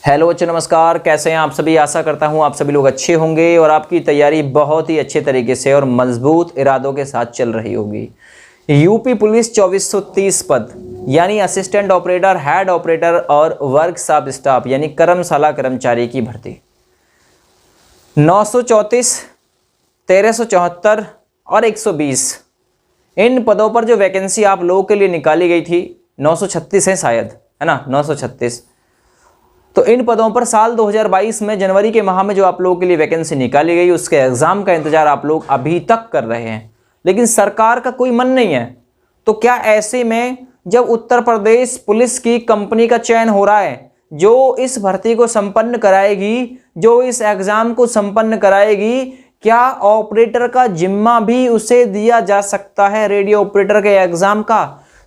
Hello बच्चों, नमस्कार। कैसे हैं आप सभी। आशा करता हूं आप सभी लोग अच्छे होंगे और आपकी तैयारी बहुत ही अच्छे तरीके से और मजबूत इरादों के साथ चल रही होगी। यूपी पुलिस 2430 पद यानी असिस्टेंट ऑपरेटर, हेड ऑपरेटर और वर्कशॉप स्टाफ यानी कर्मशाला कर्मचारी की भर्ती 934, 1374 और 120 इन पदों पर जो वैकेंसी आप लोगों के लिए निकाली गई थी 936 है शायद, है ना, 936। तो इन पदों पर साल 2022 में जनवरी के माह में जो आप लोगों के लिए वैकेंसी निकाली गई उसके एग्जाम का इंतजार आप लोग अभी तक कर रहे हैं, लेकिन सरकार का कोई मन नहीं है। तो क्या ऐसे में जब उत्तर प्रदेश पुलिस की कंपनी का चयन हो रहा है जो इस भर्ती को संपन्न कराएगी, जो इस एग्जाम को संपन्न कराएगी, क्या ऑपरेटर का जिम्मा भी उसे दिया जा सकता है रेडियो ऑपरेटर के एग्जाम का?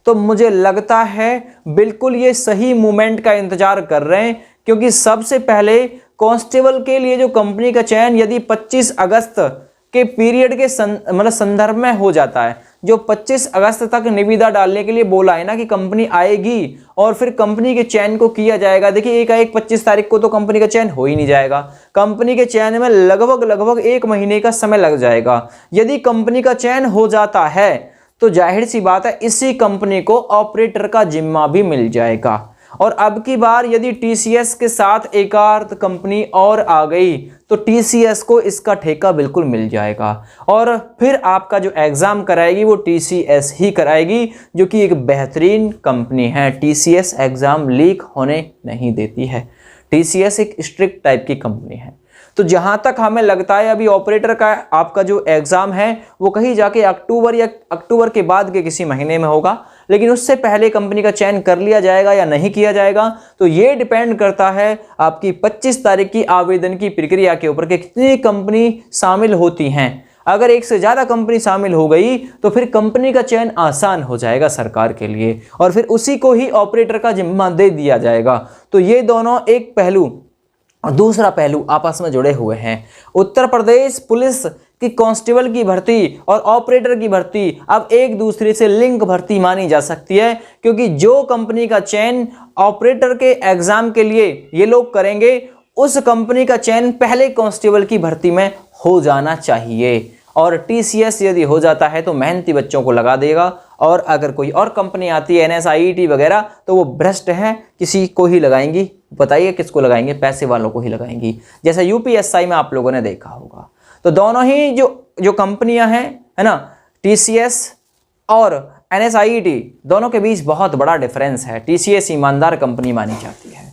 तो मुझे लगता है बिल्कुल ये सही मूवमेंट का इंतजार कर रहे हैं, क्योंकि सबसे पहले कांस्टेबल के लिए जो कंपनी का चयन यदि 25 अगस्त के पीरियड के संदर्भ में हो जाता है, जो 25 अगस्त तक निविदा डालने के लिए बोला है ना कि कंपनी आएगी और फिर कंपनी के चयन को किया जाएगा। देखिए एकाएक 25 तारीख को तो कंपनी का चयन हो ही नहीं जाएगा। कंपनी के चयन में लगभग 1 महीने का समय लग जाएगा। यदि कंपनी का चयन हो जाता है तो जाहिर सी बात है इसी कंपनी को ऑपरेटर का जिम्मा भी मिल जाएगा। और अब की बार यदि टीसीएस के साथ एक आध कंपनी और आ गई तो टीसीएस को इसका ठेका बिल्कुल मिल जाएगा और फिर आपका जो एग्जाम कराएगी वो टीसीएस ही कराएगी, जो कि एक बेहतरीन कंपनी है। टीसीएस एग्जाम लीक होने नहीं देती है। टीसीएस एक स्ट्रिक्ट टाइप की कंपनी है। तो जहां तक हमें लगता है अभी ऑपरेटर का आपका जो एग्जाम है वो कहीं जाके अक्टूबर या अक्टूबर के बाद के किसी महीने में होगा, लेकिन उससे पहले कंपनी का चयन कर लिया जाएगा या नहीं किया जाएगा तो ये डिपेंड करता है आपकी 25 तारीख की आवेदन की प्रक्रिया के ऊपर कि कितनी कंपनी शामिल होती हैं। अगर एक से ज्यादा कंपनी शामिल हो गई तो फिर कंपनी का चयन आसान हो जाएगा सरकार के लिए और फिर उसी को ही ऑपरेटर का जिम्मा दे दिया जाएगा। तो ये दोनों एक पहलू और दूसरा पहलू आपस में जुड़े हुए हैं। उत्तर प्रदेश पुलिस की कांस्टेबल की भर्ती और ऑपरेटर की भर्ती अब एक दूसरे से लिंक भर्ती मानी जा सकती है, क्योंकि जो कंपनी का चयन ऑपरेटर के एग्जाम के लिए ये लोग करेंगे उस कंपनी का चयन पहले कांस्टेबल की भर्ती में हो जाना चाहिए। और टीसीएस यदि हो जाता है तो मेहनती बच्चों को लगा देगा, और अगर कोई और कंपनी आती है एनएसआईटी वगैरह तो वो भ्रष्ट है, किसी को ही लगाएंगी। बताइए किसको लगाएंगे? पैसे वालों को ही लगाएंगी, जैसा यूपीएसआई में आप लोगों ने देखा होगा। तो दोनों ही जो कंपनियां हैं, है ना, टीसीएस और एनएसआईटी, दोनों के बीच बहुत बड़ा डिफरेंस है। टीसीएस ईमानदार कंपनी मानी जाती है।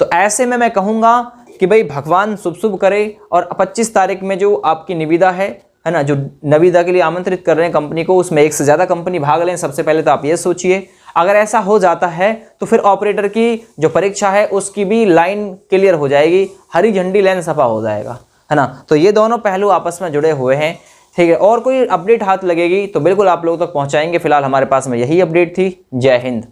तो ऐसे में मैं कहूँगा कि भाई भगवान शुभ शुभ करे और 25 तारीख में जो आपकी निविदा है ना, जो निविदा के लिए आमंत्रित कर रहे हैं कंपनी को, उसमें एक से ज़्यादा कंपनी भाग लें। सबसे पहले तो आप ये सोचिए, अगर ऐसा हो जाता है तो फिर ऑपरेटर की जो परीक्षा है उसकी भी लाइन क्लियर हो जाएगी, हरी झंडी लाइन सफा हो जाएगा, है ना। तो ये दोनों पहलू आपस में जुड़े हुए हैं, ठीक है। और कोई अपडेट हाथ लगेगी तो बिल्कुल आप लोगों तक पहुंचाएंगे। फिलहाल हमारे पास में यही अपडेट थी। जय हिंद।